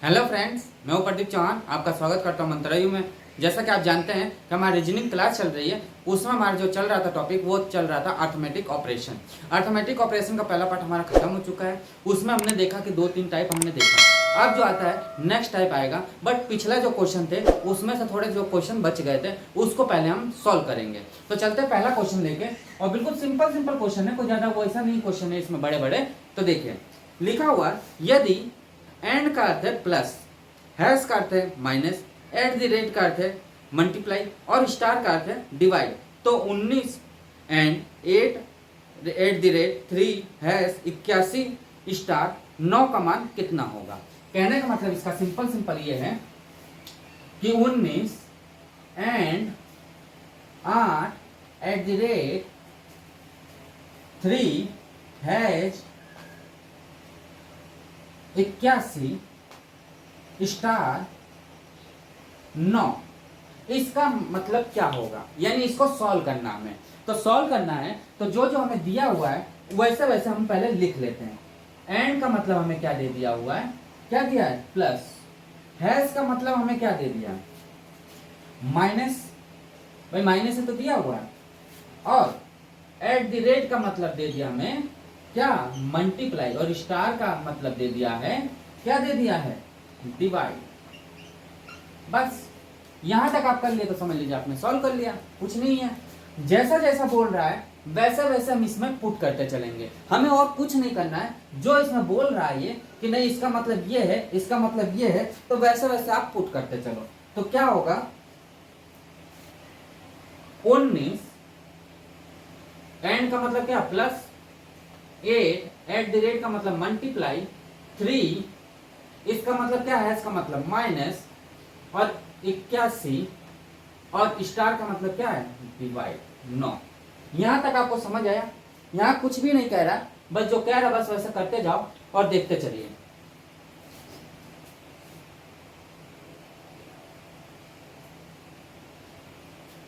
Hello friends, मैं हूं प्रदीप चौहान। आपका स्वागत करता हूं मंत्रायु में। जैसा कि आप जानते हैं कि हमारी रीजनिंग क्लास चल रही है, उसमें हमारा जो चल रहा था टॉपिक वो चल रहा था अर्थमेटिक ऑपरेशन। अर्थमेटिक ऑपरेशन का पहला पार्ट हमारा खत्म हो चुका है। उसमें हमने देखा कि 2-3 टाइप हमने देखा। अब जो आता है नेक्स्ट टाइप आएगा, बट पिछला जो क्वेश्चन थे उसमें से थोड़े जो क्वेश्चन बच गए थे उसको पहले हम सॉल्व करेंगे। तो चलते हैं पहला क्वेश्चन लेके, और बिल्कुल सिंपल सिंपल क्वेश्चन है, कोई ज्यादा वैसा नहीं क्वेश्चन है इसमें बड़े बड़े। तो देखिए लिखा हुआ, यदि एंड का अर्थ है प्लस, हैश का अर्थ है माइनस, एट द रेट का अर्थ है मल्टीप्लाई और स्टार का अर्थ है डिवाइड, तो 19 and 8 at the rate 3 hash 81 star 9 का मान कितना होगा। कहने का मतलब इसका सिंपल सिंपल ये है कि 19 and 8 at the rate 3 hash 81 star 9, इसका मतलब क्या होगा, यानी इसको सॉल्व करना हमें। तो सॉल्व करना है तो जो जो हमें दिया हुआ है वैसे वैसे हम पहले लिख लेते हैं। एंड का मतलब हमें क्या दे दिया हुआ है, क्या दिया है प्लस। हैश का मतलब हमें क्या दे दिया, माइनस, भाई माइनस से तो दिया हुआ है। और एट द रेट का मतलब दे दिया हमें क्या, मल्टीप्लाई, और स्टार का मतलब दे दिया है, क्या दे दिया है, डिवाइड। बस यहां तक आप कर लिए तो समझ लीजिए आपने सॉल्व कर लिया, कुछ नहीं है। जैसा जैसा बोल रहा है वैसे वैसे हम इसमें पुट करते चलेंगे, हमें और कुछ नहीं करना है। जो इसमें बोल रहा है ये कि नहीं इसका मतलब ये है, इसका मतलब ये है, तो वैसे वैसे आप पुट करते चलो। तो क्या होगा, 19 एंड का मतलब क्या प्लस, 8 एट द रेट का मतलब मल्टीप्लाई, 3 इसका मतलब क्या है, इसका मतलब माइनस, और 81 और स्टार का मतलब क्या है, डिवाइड 9। यहां तक आपको समझ आया। यहां कुछ भी नहीं कह रहा, बस जो कह रहा बस वैसा करते जाओ और देखते चलिए।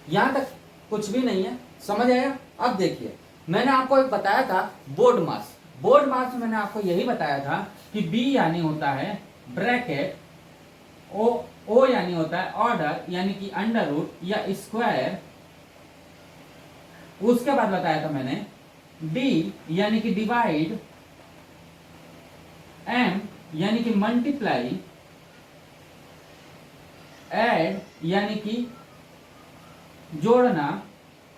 यहां तक कुछ भी नहीं है, समझ आया। अब देखिए मैंने आपको एक बताया था बोर्ड मास। बोर्ड मास में मैंने आपको यही बताया था कि बी यानी होता है ब्रैकेट, ओ यानी होता है ऑर्डर यानी कि अंडर रूट या स्क्वायर, उसके बाद बताया था मैंने डी यानी कि डिवाइड, एम यानी कि मल्टीप्लाई, ऐड यानी कि जोड़ना,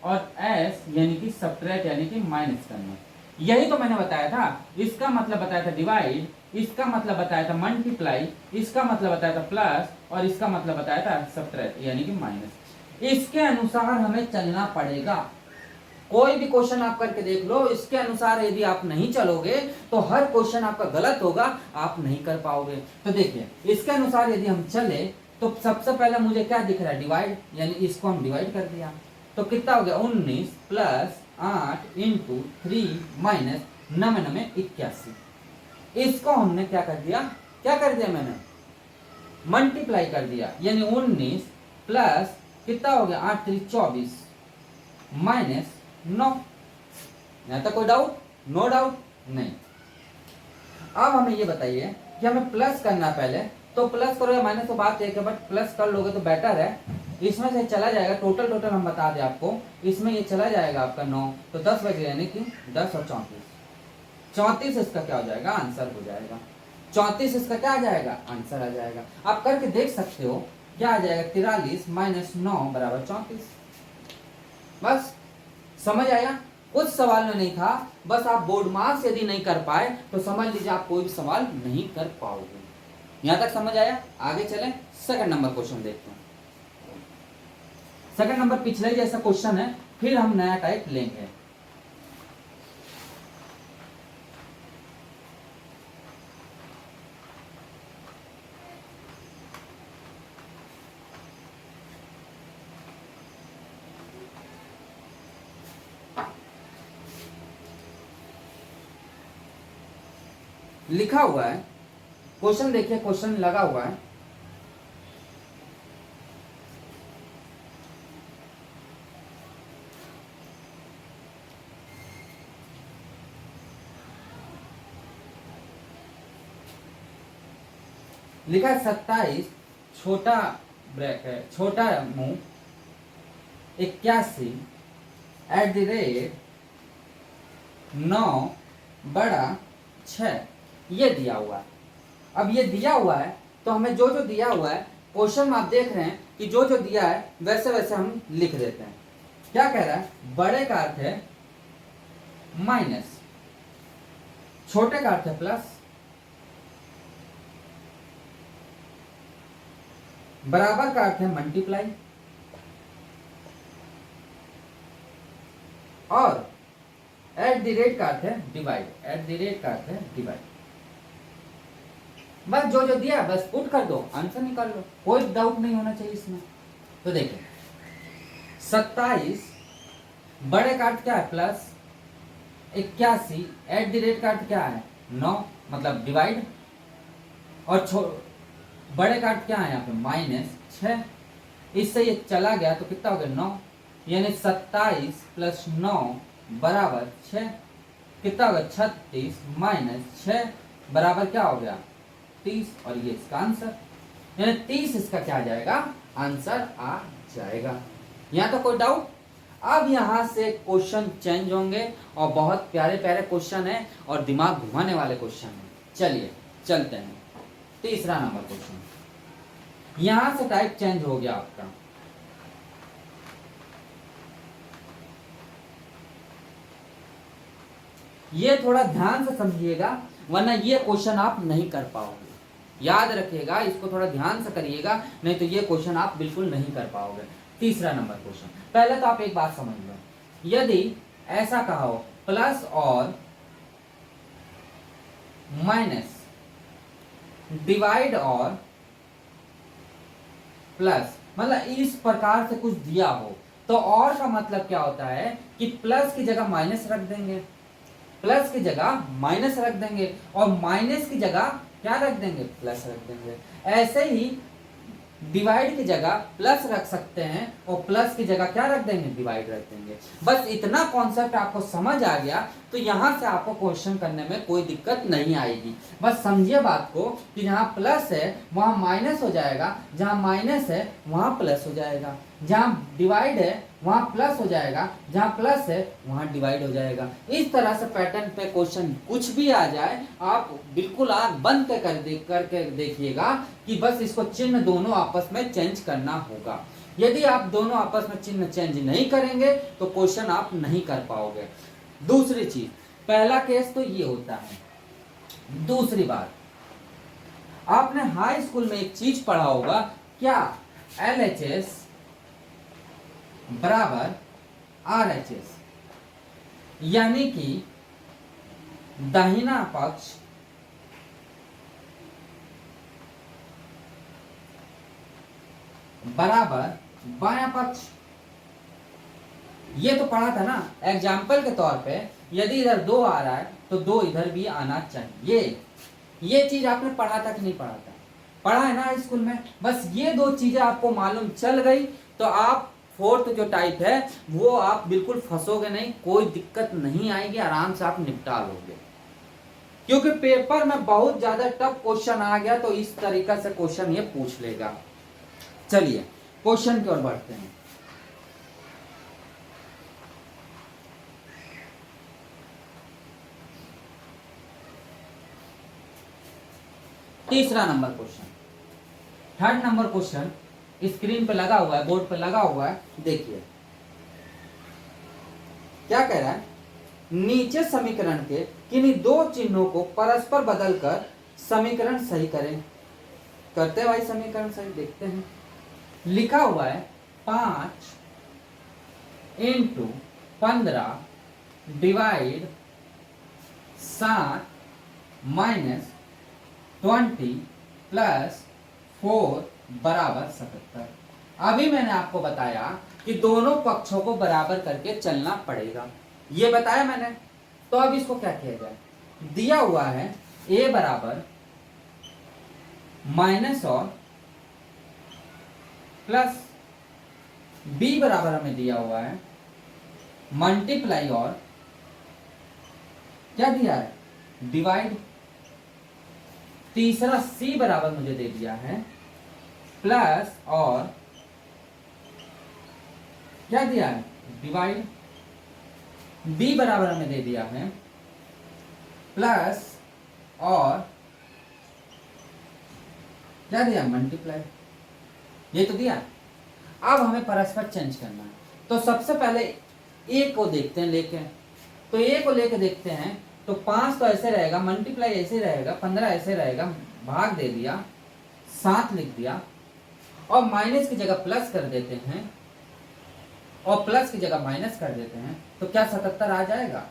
और एस यानी कि सब्ट्रैक्ट यानी कि माइनस करना। यही तो मैंने बताया था। इसका मतलब बताया था डिवाइड, इसका मतलब बताया था मल्टीप्लाई, इसका मतलब बताया था प्लस, और इसका मतलब बताया था सब्ट्रैक्ट यानी कि माइनस। इसके अनुसार हमें चलना पड़ेगा। कोई भी क्वेश्चन आप करके देख लो, इसके अनुसार यदि आप नहीं चलोगे तो हर क्वेश्चन आपका गलत होगा, आप नहीं कर पाओगे। तो देखिए इसके अनुसार यदि हम चले तो सबसे पहले मुझे क्या दिख रहा है, डिवाइड, यानी इसको हम डिवाइड कर दिया तो कितना हो गया, 19 प्लस 8 इंटू 3 माइनस 9 81। इसको हमने क्या कर दिया, क्या कर दिया मैंने, मल्टीप्लाई कर दिया, यानी 19 प्लस कितना हो गया 8 3 24 माइनस 9। यहां तक कोई डाउट, नो डाउट नहीं। अब हमें ये बताइए कि हमें प्लस करना है पहले, तो प्लस करो या माइनस तो बात एक है, बट प्लस कर लोगे तो बेटर है। इसमें से चला जाएगा, टोटल हम बता दें आपको, इसमें ये चला जाएगा आपका 9, तो 10 बचे, यानी कि 10 और 34 इसका क्या हो जाएगा, आंसर हो जाएगा। 34 इसका क्या आ जाएगा, आंसर आ जाएगा। आप करके देख सकते हो क्या आ जाएगा, 43 माइनस 9 बराबर 34। बस समझ आया। कुछ सवाल में नहीं था, बस आप बोर्ड मार्क्स यदि नहीं कर पाए तो समझ लीजिए आप कोई भी सवाल नहीं कर पाओगे। यहां तक समझ आया। आगे चलें, सेकंड नंबर क्वेश्चन देखते हैं। सेकंड नंबर पिछले जैसा क्वेश्चन है, फिर हम नया टाइप लेंगे। लिखा हुआ है क्वेश्चन, देखिए क्वेश्चन लगा हुआ है, लिखा है 27 छोटा ब्रैकेट छोटा मुंह 81 @ 9 बड़ा 6, ये दिया हुआ है। अब ये दिया हुआ है तो हमें जो जो दिया हुआ है क्वेश्चन में आप देख रहे हैं कि जो जो दिया है वैसे वैसे हम लिख देते हैं। क्या कह रहा है? बड़े का अर्थ है माइनस, छोटे का अर्थ है प्लस, बराबर का अर्थ है मल्टीप्लाई, और @ का अर्थ है डिवाइड। @ का अर्थ है डिवाइड। बस जो जो दिया बस पुट कर दो, आंसर निकाल लो, कोई डाउट नहीं होना चाहिए इसमें। तो देखिए 27 बड़े का अर्थ क्या है? प्लस, 81 @ का अर्थ क्या है? 9 मतलब डिवाइड, और बड़े का अर्थ क्या है यहाँ पे? -6। इससे ये चला गया तो कितना हो गया? 9, यानी 27 + 9 बराबर 6। कितना हो गया? 36 - 6 बराबर क्या हो गया? 30, और ये इसका आंसर, यानी 30 इसका क्या आ जाएगा? आंसर आ जाएगा। यहाँ तो कोई डाउट? अब यहाँ से क्वेश्चन चेंज होंगे और बहुत प्यारे प्यारे क्वेश्चन है और दिमाग घुमाने वाले क्वेश्चन है। चलिए चलते हैं तीसरा नंबर क्वेश्चन। यहां से टाइप चेंज हो गया आपका। ये थोड़ा ध्यान से समझिएगा वरना ये क्वेश्चन आप नहीं कर पाओगे। याद रखिएगा, इसको थोड़ा ध्यान से करिएगा, नहीं तो ये क्वेश्चन आप बिल्कुल नहीं कर पाओगे। तीसरा नंबर क्वेश्चन, पहले तो आप एक बात समझ लो, यदि ऐसा कहा हो प्लस और माइनस, डिवाइड और प्लस, मतलब इस प्रकार से कुछ दिया हो तो और का मतलब क्या होता है कि प्लस की जगह माइनस रख देंगे, प्लस की जगह माइनस रख देंगे, और माइनस की जगह क्या रख देंगे? प्लस रख देंगे। ऐसे ही डिवाइड की जगह प्लस रख सकते हैं और प्लस की जगह क्या रख देंगे? डिवाइड रख देंगे। बस इतना कॉन्सेप्ट आपको समझ आ गया तो यहां से आपको क्वेश्चन करने में कोई दिक्कत नहीं आएगी। बस समझिए बात को कि जहां प्लस है वहां माइनस हो जाएगा, जहां माइनस है वहां प्लस हो जाएगा, जहां डिवाइड है वहां प्लस हो जाएगा, जहां प्लस है वहां डिवाइड हो जाएगा। इस तरह से पैटर्न पे क्वेश्चन कुछ भी आ जाए आप बिल्कुल आंख बंद करके देखिएगा कि बस इसको चिन्ह दोनों आपस में चेंज करना होगा। यदि आप दोनों आपस में चिन्ह चेंज नहीं करेंगे तो क्वेश्चन आप नहीं कर पाओगे। दूसरी चीज, पहला केस तो ये होता है। दूसरी बात, आपने हाई स्कूल में एक चीज पढ़ा होगा, क्या? LHS बराबर RHS, यानी कि दाहिना पक्ष बराबर बायां पक्ष। ये तो पढ़ा था ना एग्जाम्पल के तौर पे, यदि इधर 2 आ रहा है तो 2 इधर भी आना चाहिए। ये चीज आपने पढ़ा था कि नहीं पढ़ा था? पढ़ा है ना स्कूल में। बस ये दो चीजें आपको मालूम चल गई तो आप फोर्थ जो टाइप है वो आप बिल्कुल फंसोगे नहीं, कोई दिक्कत नहीं आएगी, आराम से आप निपटा लोगे। क्योंकि पेपर में बहुत ज्यादा टफ क्वेश्चन आ गया तो इस तरीका से क्वेश्चन ये पूछ लेगा। चलिए क्वेश्चन की ओर बढ़ते हैं। तीसरा number question, third number question screen पे लगा हुआ है, बोर्ड पे लगा हुआ है, देखिए क्या कह रहा है। नीचे समीकरण के किन्हीं दो चिन्हों को परस्पर बदलकर समीकरण सही करें। करते हैं भाई समीकरण सही, देखते हैं। लिखा हुआ है 5 × 15 डिवाइड 7 - 20 + 4 बराबर 77। अभी मैंने आपको बताया कि दोनों पक्षों को बराबर करके चलना पड़ेगा, ये बताया मैंने। तो अब इसको क्या किया जाए? दिया हुआ है a बराबर माइनस और प्लस, b बराबर हमें दिया हुआ है मल्टीप्लाई और क्या दिया है? डिवाइड। तीसरा C बराबर मुझे दे दिया है प्लस और क्या दिया है डिवाइड, B बराबर हमें दे दिया है प्लस और क्या दिया मल्टीप्लाई, ये तो दिया। अब हमें परस्पर चेंज करना है, तो सबसे पहले ए को देखते हैं लेके, तो ए को लेके देखते हैं। तो 5 तो ऐसे रहेगा, मल्टीप्लाई ऐसे रहेगा, 15 ऐसे रहेगा, भाग दे दिया, 7 लिख दिया और माइनस की जगह प्लस कर देते हैं और प्लस की जगह माइनस कर देते हैं। तो क्या 77 आ जाएगा?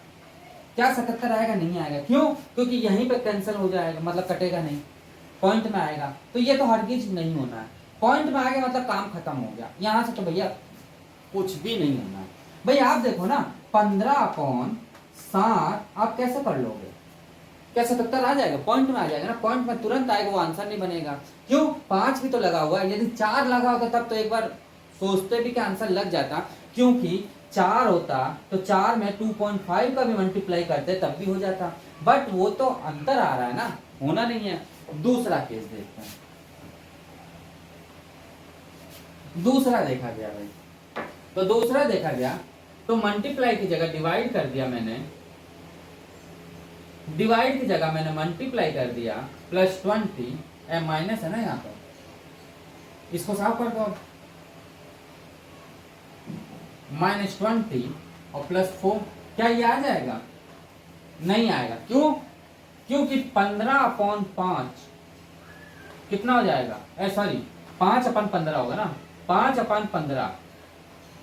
क्या 77 आएगा? नहीं आएगा। क्यों? क्योंकि यहीं पे कैंसिल हो जाएगा, मतलब कटेगा नहीं, पॉइंट में आएगा। तो ये तो हरगिज नहीं होना है, पॉइंट में आ गया मतलब काम खत्म हो गया। यहां से तो भैया कुछ भी नहीं होना है। भैया आप देखो ना 15/7 आप कैसे कर लोगे? क्या 77 आ जाएगा? पॉइंट में आ जाएगा ना, पॉइंट में तुरंत आएगा, वो आंसर नहीं बनेगा। क्यों? 5 भी तो लगा हुआ है। यदि 4 लगा होता तब तो एक बार सोचते भी कि आंसर लग जाता, क्योंकि 4 होता तो 4 में 2.5 का भी मल्टीप्लाई करते तब भी हो जाता। बट वो तो अंतर आ रहा है ना, होना नहीं है। दूसरा केस देखते हैं। दूसरा देखा गया भाई, तो दूसरा देखा गया तो मल्टीप्लाई की जगह डिवाइड कर दिया मैंने, डिवाइड की जगह मैंने मल्टीप्लाई कर दिया +20, माइनस है ना यहाँ पर, इसको साफ कर दो, -20 और +4, क्या ये आ जाएगा? नहीं आएगा। क्यों? क्योंकि 15/5 कितना हो जाएगा? सॉरी 5/15 होगा ना, 5/15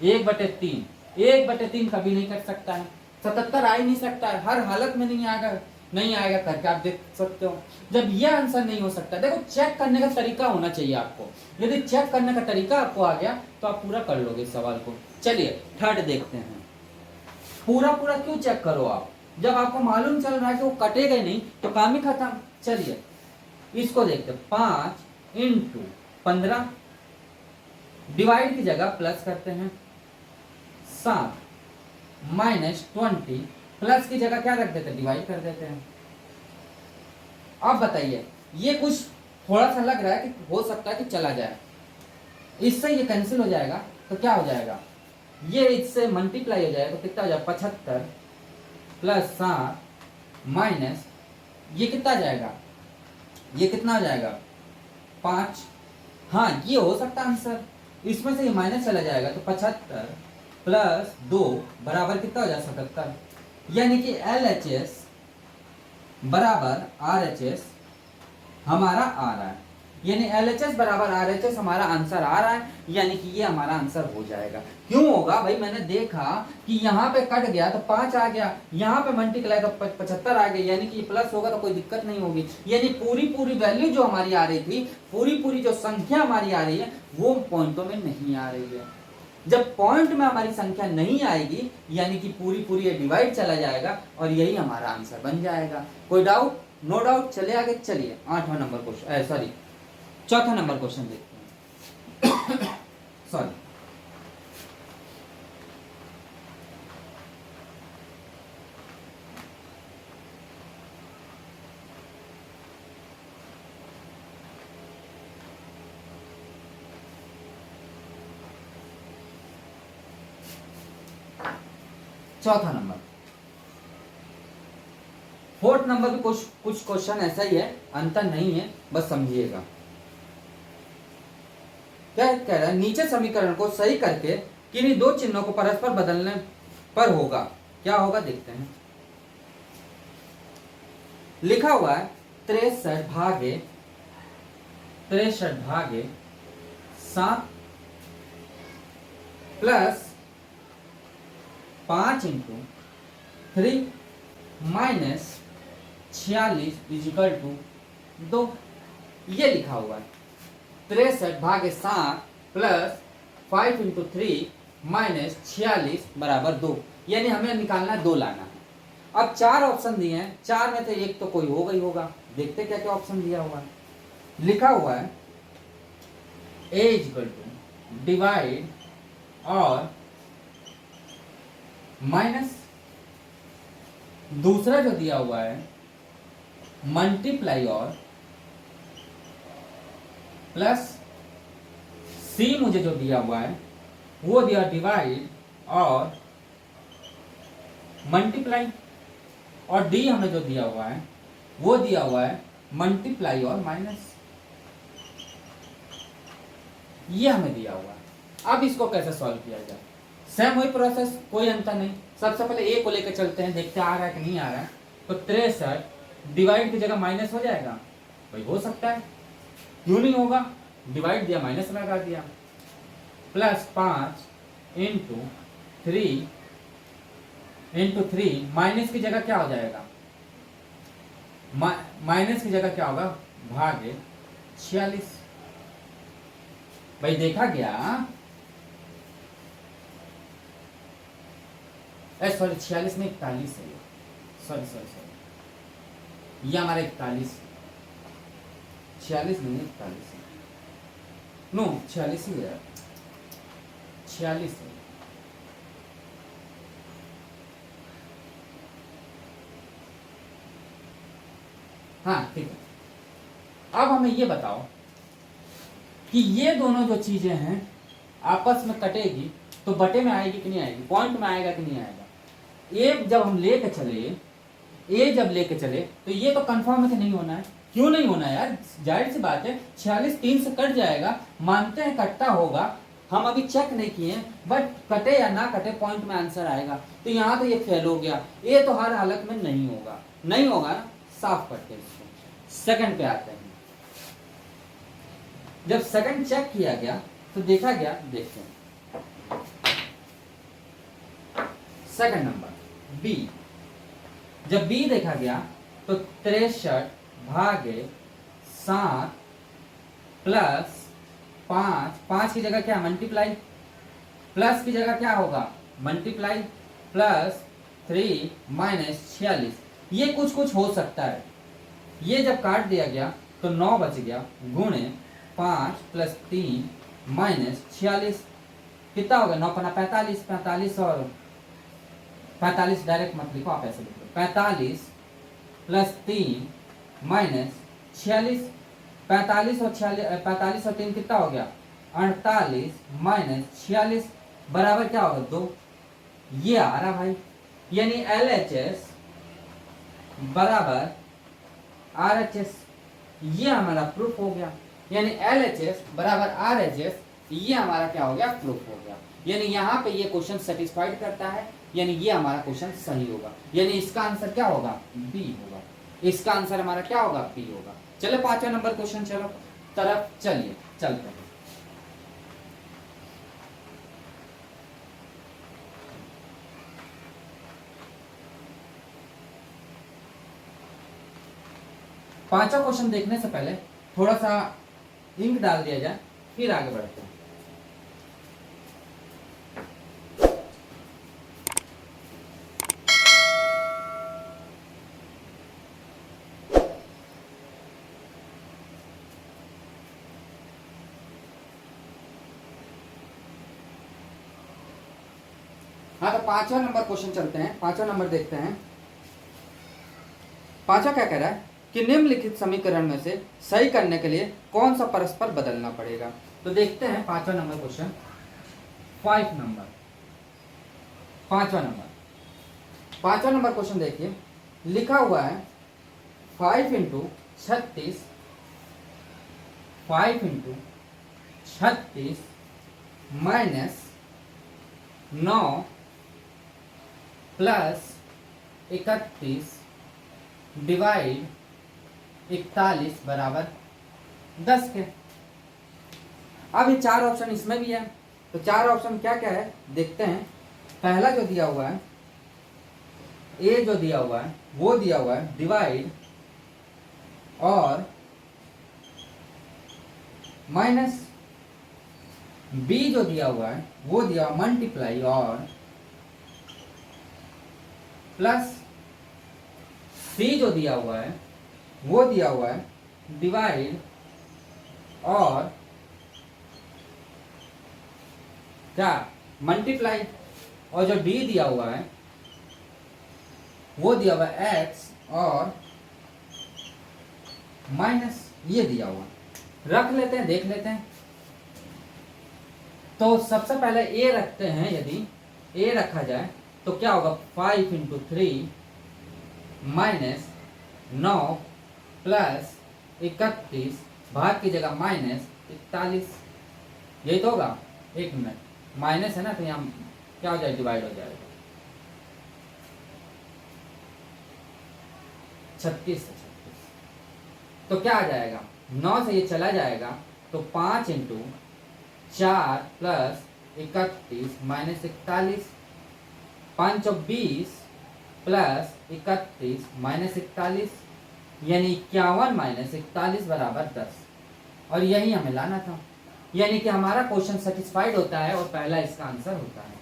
1/3, 1/3 कभी नहीं कर सकता है, 77 आ ही नहीं सकता है, हर हालत में नहीं आएगा, नहीं आएगा करके आप देख सकते हो। जब ये आंसर नहीं हो सकता, देखो चेक करने का तरीका होना चाहिए आपको। यदि चेक करने का तरीका आपको आ गया तो आप पूरा कर लोगे इस सवाल को। चलिए थर्ड देखते हैं। पूरा पूरा क्यों चेक करो आप? जब आपको मालूम चल रहा है कि वो कटेगा ही नहीं तो काम ही खत्म। चलिए इसको देखते, 5/15, डिवाइड की जगह प्लस करते हैं 7, -20, प्लस की जगह क्या रख देते हैं? डिवाइड कर देते हैं। अब बताइए, ये कुछ थोड़ा सा लग रहा है कि हो सकता है कि चला जाए, इससे ये कैंसिल हो जाएगा तो क्या हो जाएगा? ये इससे मल्टीप्लाई हो जाएगा तो कितना हो जाएगा? 75 + 7 माइनस ये कितना जाएगा? ये कितना हो जाएगा? 5। हाँ ये हो सकता है आंसर, इसमें से ये माइनस चला जाएगा तो 75 + 2 बराबर कितना हो जाएगा? 77। यानी कि LHS बराबर RHS हमारा आ रहा है, यानी LHS बराबर RHS हमारा आंसर आ रहा है, यानी कि ये हमारा आंसर हो जाएगा। क्यों होगा भाई? मैंने देखा कि यहाँ पे कट गया तो 5 आ गया, यहाँ पे मल्टीप्लाई तो 75 आ गया, यानी कि ये प्लस होगा तो कोई दिक्कत नहीं होगी। यानी पूरी पूरी वैल्यू जो हमारी आ रही थी, पूरी पूरी जो संख्या हमारी आ रही है वो पॉइंटों में नहीं आ रही है। जब पॉइंट में हमारी संख्या नहीं आएगी यानी कि पूरी पूरी ये डिवाइड चला जाएगा और यही हमारा आंसर बन जाएगा। कोई डाउट? No doubt. चले आगे। चलिए 8वां नंबर क्वेश्चन, सॉरी 4था नंबर क्वेश्चन देखते हैं। सॉरी, चौथा नंबर। 4th नंबर भी कुछ क्वेश्चन ऐसा ही है, अंतर नहीं है, बस समझिएगा। क्या कह रहा है? नीचे समीकरण को सही करके किन्हीं दो चिन्हों को परस्पर बदलने पर होगा, क्या होगा देखते हैं। लिखा हुआ है 63/7 प्लस 5/3 माइनस 46 = 2। ये लिखा हुआ है 63/7 प्लस 5/3 माइनस 46 बराबर 2, यानी हमें निकालना है 2 लाना है। अब 4 ऑप्शन दिए हैं, 4 में से एक तो कोई होगा ही होगा। देखते क्या क्या ऑप्शन दिया हुआ है। लिखा हुआ है A = डिवाइड और माइनस, दूसरा जो दिया हुआ है मल्टीप्लाई और प्लस सी मुझे जो दिया हुआ है वो दिया डिवाइड और मल्टीप्लाई, और डी हमें जो दिया हुआ है वो दिया हुआ है मल्टीप्लाई और माइनस, ये हमें दिया हुआ है। अब इसको कैसे सॉल्व किया जाए? सेम वही प्रोसेस, कोई अंतर नहीं। सबसे पहले ए को लेकर चलते हैं, देखते आ रहा है कि नहीं आ रहा है। तो 63 डिवाइड की जगह माइनस हो जाएगा, भाई हो सकता है, क्यों नहीं होगा, डिवाइड दिया माइनस लगा दिया, प्लस 5 इंटू 3 माइनस की जगह क्या हो जाएगा, माइनस की जगह क्या होगा, भागे 46। भाई देखा गया, सॉरी 46 में 41 है, सॉरी सॉरी सॉरी, ये हमारा 41, 46 नहीं 41 है, नो 46 ही है, 46 है। हाँ ठीक है। अब हमें ये बताओ कि ये दोनों जो चीजें हैं आपस में कटेगी तो बटे में आएगी कि नहीं आएगी, पॉइंट में आएगा कि नहीं आएगा। ए जब हम लेके चले, ए जब लेके चले तो ये तो कंफर्म है कि नहीं होना है, क्यों नहीं होना है यार, जाहिर सी बात है 46 3 से कट जाएगा, मानते हैं कटता होगा, हम अभी चेक नहीं किए, बट कटे या ना कटे पॉइंट में आंसर आएगा। तो यहाँ तो ये फेल हो गया, ये तो हर हालत में नहीं होगा, नहीं होगा ना, साफ करते हैं इसको। सेकंड पे आते हैं, जब सेकंड चेक किया गया तो देखा गया, देखते हैं सेकंड नंबर बी, जब बी देखा गया तो 63 भागे 7 प्लस 5 की जगह क्या मल्टीप्लाई, प्लस की जगह क्या होगा मल्टीप्लाई, प्लस 3 माइनस 46, ये कुछ कुछ हो सकता है। ये जब काट दिया गया तो 9 बच गया, गुणे 5 प्लस 3 माइनस 46, कितना होगा 9 पना 45, 45 और 45 डायरेक्ट मत लिखो, आप ऐसे लिखो 45 प्लस 3 माइनस 46, 45 और 3 कितना हो गया 48 माइनस 46 बराबर क्या होगा 2, ये आ रहा भाई, यानी LHS बराबर RHS, ये हमारा प्रूफ हो गया, यानी LHS बराबर RHS, ये हमारा क्या हो गया प्रूफ हो गया। यानी यहाँ पे ये क्वेश्चन सेटिस्फाइड करता है, यानी ये हमारा क्वेश्चन सही होगा, यानी इसका आंसर क्या होगा बी होगा, इसका आंसर हमारा क्या होगा बी होगा। चलो 5वां नंबर क्वेश्चन चलो तरफ चलिए चलते हैं। पांचवा क्वेश्चन देखने से पहले थोड़ा सा इंक डाल दिया जाए, फिर आगे बढ़ते हैं। हाँ तो 5वां नंबर क्वेश्चन चलते हैं, 5वां नंबर देखते हैं। 5वां क्या कह रहा है कि निम्नलिखित समीकरण में से सही करने के लिए कौन सा परस्पर बदलना पड़ेगा। तो देखते हैं 5वां नंबर क्वेश्चन, 5 नंबर 5वां नंबर क्वेश्चन देखिए, लिखा हुआ है 5 इंटू 36 माइनस 9 प्लस 31 डिवाइड 41 बराबर 10 के। अब ये 4 ऑप्शन इसमें भी है, तो 4 ऑप्शन क्या क्या है देखते हैं। पहला जो दिया हुआ है, ए जो दिया हुआ है वो दिया हुआ है डिवाइड और माइनस, बी जो दिया हुआ है वो दिया हुआ मल्टीप्लाई और प्लस, सी जो दिया हुआ है वो दिया हुआ है डिवाइड और क्या मल्टीप्लाई, और जो डी दिया हुआ है वो दिया हुआ है एक्स और माइनस, ये दिया हुआ है। रख लेते हैं, देख लेते हैं। तो सबसे पहले ए रखते हैं, यदि ए रखा जाए तो क्या होगा, 5 इंटू 3 माइनस 9 प्लस 31, भाग की जगह माइनस 41, यही तो होगा। एक मिनट, माइनस है ना, तो यहाँ क्या हो जाएगा, डिवाइड हो जाएगा 36 से 36। तो क्या आ जाएगा, 9 से ये चला जाएगा तो 5 इंटू 4 प्लस 31 माइनस 41, 5 और 20 प्लस 31 माइनस 41, यानी 51 माइनस 41 बराबर 10। और यही हमें लाना था, यानी कि हमारा क्वेश्चन सेटिस्फाइड होता है और पहला इसका आंसर होता है।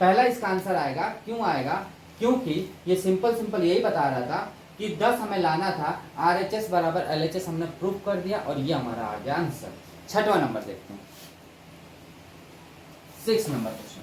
पहला इसका आंसर आएगा, क्यों आएगा, क्योंकि ये सिंपल यही बता रहा था कि 10 हमें लाना था, RHS बराबर LHS हमने प्रूव कर दिया और ये हमारा आ गया आंसर। छठवां नंबर देखते हैं, 6 नंबर क्वेश्चन।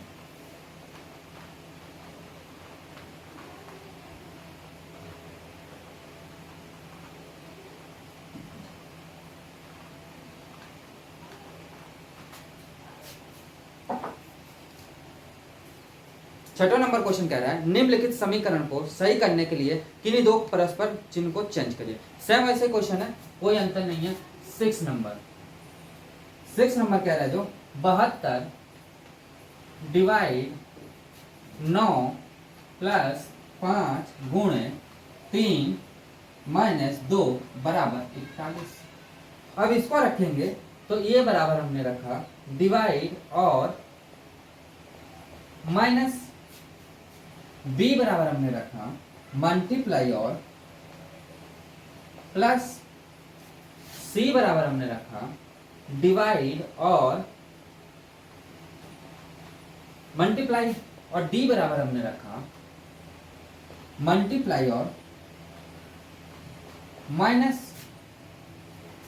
छठवां नंबर क्वेश्चन कह रहा है, निम्नलिखित समीकरण को सही करने के लिए किन्हीं दो परस्पर चिन्ह को चेंज करिए। सेम ऐसे क्वेश्चन है, कोई अंतर नहीं है। 6 नंबर कह रहा है जो 72 डिवाइड 9 प्लस 5 गुणे 3 माइनस 2 बराबर 41। अब इसको रखेंगे तो ये बराबर हमने रखा डिवाइड और माइनस b बराबर हमने रखा मल्टीप्लाई और प्लस c बराबर हमने रखा डिवाइड और मल्टीप्लाई, और d बराबर हमने रखा मल्टीप्लाई और माइनस।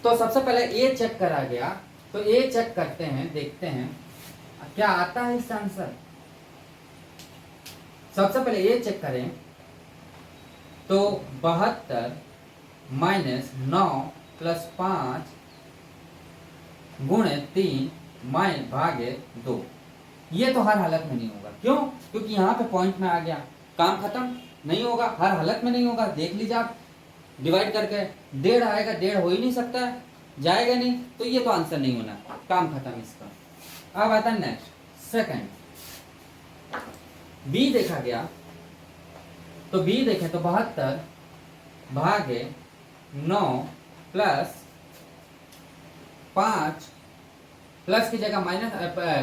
तो सबसे पहले a चेक करा गया, तो a चेक करते हैं, देखते हैं क्या आता है इसका आंसर। सबसे पहले ये चेक करें तो 72 माइनस 9 प्लस 5 गुणे 3 माइनस भागे 2, ये तो हर हालत में नहीं होगा। क्यों, क्योंकि यहाँ पे पॉइंट में आ गया, काम खत्म नहीं होगा, हर हालत में नहीं होगा। देख लीजिए आप, डिवाइड करके 1.5 आएगा, 1.5 हो ही नहीं सकता है, जाएगा नहीं, तो ये तो आंसर नहीं होना, काम खत्म इसका। अब आता है नेक्स्ट सेकंड, बी देखा गया, तो बी देखें तो 72 भागे 9 प्लस 5, प्लस की जगह माइनस,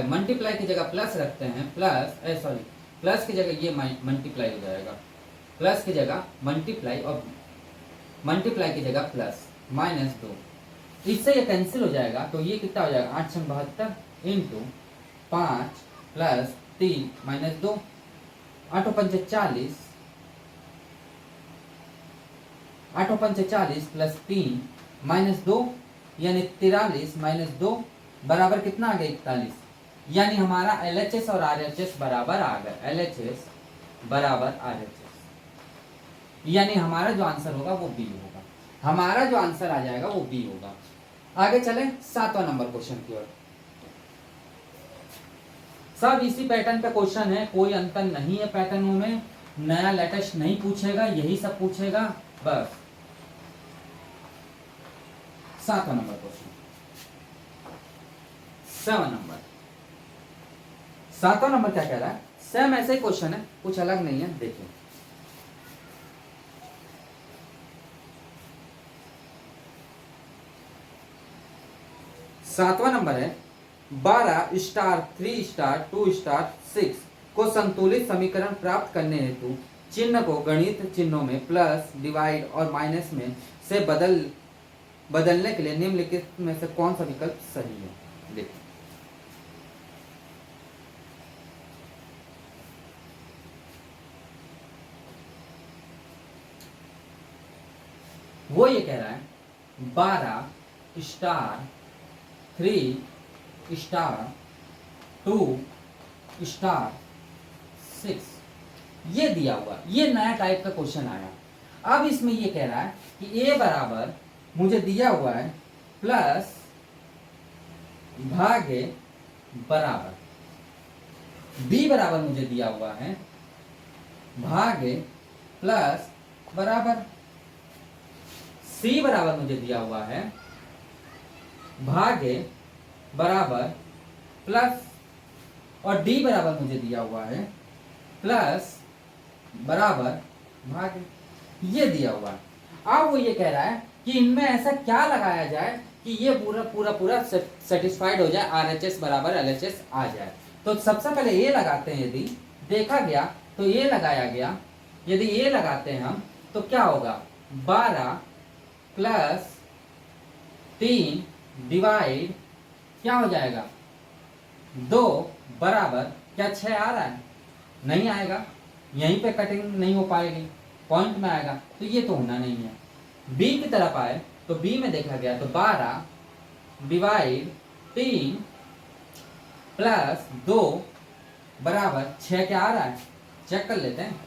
मल्टीप्लाई की जगह प्लस रखते हैं, प्लस सॉरी प्लस की जगह ये मल्टीप्लाई हो जाएगा, प्लस की जगह मल्टीप्लाई और मल्टीप्लाई की जगह प्लस माइनस 2, इससे ये कैंसिल हो जाएगा। तो ये कितना हो जाएगा, 8 × 72 into 5 plus 3 minus 2, 8 × 5 40, 8 × 5 40 plus 3 minus 2, यानी 43 माइनस 2 बराबर कितना आ गया, 41। यानी हमारा LHS और RHS बराबर आ गया, LHS बराबर RHS, यानी हमारा जो आंसर होगा वो बी होगा। हमारा जो आंसर आ जाएगा वो बी होगा। आगे चले 7वां नंबर क्वेश्चन की ओर। सब इसी पैटर्न पे क्वेश्चन है, कोई अंतर नहीं है पैटर्नों में, नया लेटेस्ट नहीं पूछेगा, यही सब पूछेगा बस। 7वां नंबर क्वेश्चन, 7वां नंबर क्या कह रहा है, सेम ऐसे ही क्वेश्चन है, कुछ अलग नहीं है, देखिए। सातवां नंबर है 12 स्टार 3 स्टार 2 स्टार 6 को संतुलित समीकरण प्राप्त करने हेतु चिन्ह को गणित चिन्हों में प्लस, डिवाइड और माइनस में से बदलने के लिए निम्नलिखित में से कौन सा विकल्प सही है। देखिए वो ये कह रहा है 12 स्टार 3 स्टार 2 स्टार 6, ये दिया हुआ, ये नया टाइप का क्वेश्चन आया। अब इसमें ये कह रहा है कि a बराबर मुझे दिया हुआ है प्लस भागे बराबर, बी बराबर मुझे दिया हुआ है भागे प्लस बराबर, सी बराबर मुझे दिया हुआ है भागे बराबर प्लस, और डी बराबर मुझे दिया हुआ है प्लस बराबर भागे, ये दिया हुआ है। अब वो ये कह रहा है कि इनमें ऐसा क्या लगाया जाए कि ये पूरा पूरा पूरा सेटिस्फाइड हो जाए, RHS बराबर LHS आ जाए। तो सबसे पहले ये लगाते हैं, यदि देखा गया तो ये लगाया गया, यदि ये लगाते हैं हम तो क्या होगा 12 प्लस 3 डिवाइड क्या हो जाएगा 2 बराबर, क्या 6 आ रहा है? नहीं आएगा, यहीं पे कटिंग नहीं हो पाएगी, पॉइंट में आएगा, तो ये तो होना नहीं है। बी की तरफ आए तो बी में देखा गया तो 12 डिवाइड 3 प्लस 2 बराबर 6 क्या आ रहा है? चेक कर लेते हैं,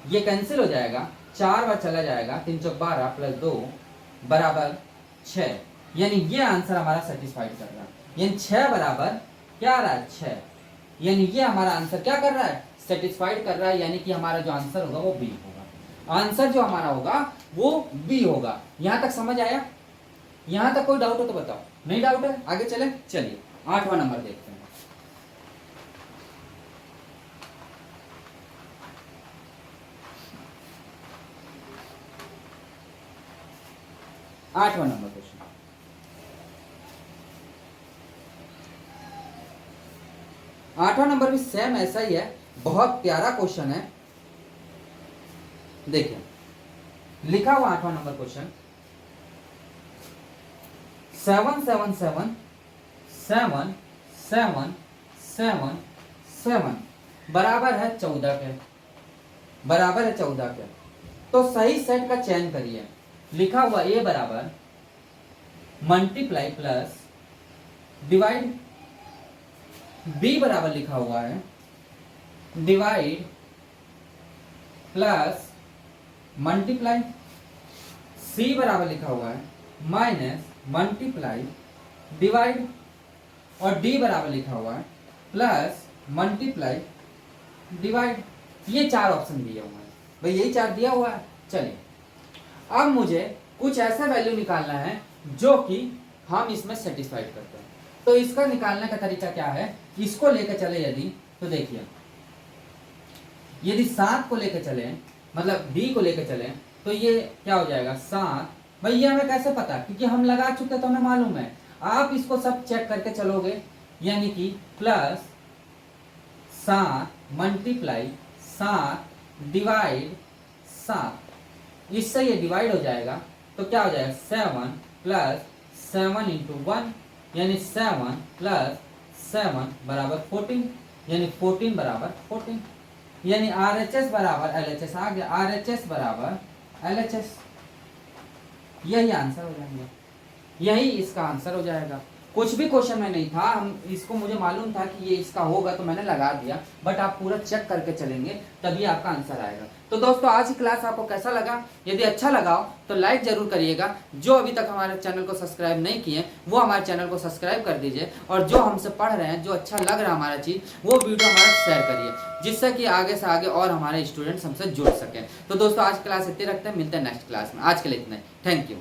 ये कैंसिल हो जाएगा, 4 बार चला जाएगा, 3 चौक 12 प्लस 2 बराबर 6, यानी ये आंसर हमारा सेटिस्फाइड कर रहा है। यानी 6 बराबर क्या आ रहा है 6, यानी ये हमारा आंसर क्या कर रहा है सेटिस्फाइड कर रहा है, यानी कि हमारा जो आंसर होगा वो बी होगा। आंसर जो हमारा होगा वो बी होगा। यहां तक समझ आया? यहां तक कोई डाउट हो तो बताओ, नहीं डाउट है आगे चले। चलिए 8वां नंबर देखते हैं। 8वां नंबर क्वेश्चन, 8वां नंबर भी सेम ऐसा ही है, बहुत प्यारा क्वेश्चन है। देखिए लिखा हुआ 8वां नंबर क्वेश्चन, 7 7 7 7 7 7 7 बराबर है 14 के, बराबर है 14 के। तो सही सेट का चयन करिए। लिखा हुआ ए बराबर मल्टीप्लाई प्लस डिवाइड, बी बराबर लिखा हुआ है डिवाइड प्लस मल्टीप्लाई, सी बराबर लिखा हुआ है माइनस मल्टीप्लाई डिवाइड, और डी बराबर लिखा हुआ है प्लस मल्टीप्लाई डिवाइड। ये 4 ऑप्शन दिए हुए हैं भाई, यही 4 दिया हुआ है। चलिए अब मुझे कुछ ऐसा वैल्यू निकालना है जो कि हम इसमें सेटिस्फाइड करते हैं। तो इसका निकालने का तरीका क्या है, इसको लेकर चले यदि, तो देखिए यदि 7 को लेकर चले, मतलब बी को लेकर चले, तो ये क्या हो जाएगा 7। भाई ये हमें कैसे पता, क्योंकि हम लगा चुके तो हमें मालूम है। आप इसको सब चेक करके चलोगे, यानी कि प्लस 7 मल्टीप्लाई 7 डिवाइड 7, इससे ये डिवाइड हो जाएगा तो क्या हो जाएगा 7 प्लस 7 इंटू 1, यानी 7 प्लस 7 बराबर 14, यानी 14 बराबर 14, यानी RHS बराबर LHS आ गया, RHS बराबर LHS, यही आंसर हो जाएगा, यही इसका आंसर हो जाएगा। कुछ भी क्वेश्चन में नहीं था, हम इसको मुझे मालूम था कि ये इसका होगा तो मैंने लगा दिया, बट आप पूरा चेक करके चलेंगे तभी आपका आंसर आएगा। तो दोस्तों आज की क्लास आपको कैसा लगा? यदि अच्छा लगा हो तो लाइक जरूर करिएगा। जो अभी तक हमारे चैनल को सब्सक्राइब नहीं किए वो हमारे चैनल को सब्सक्राइब कर दीजिए, और जो हमसे पढ़ रहे हैं, जो अच्छा लग रहा है हमारा चीज़, वो वीडियो हमारा शेयर करिए, जिससे कि आगे से आगे और हमारे स्टूडेंट्स हमसे जुड़ सकें। तो दोस्तों आज क्लास इतनी रखते हैं, मिलते हैं नेक्स्ट क्लास में। आज के लिए इतना ही, थैंक यू।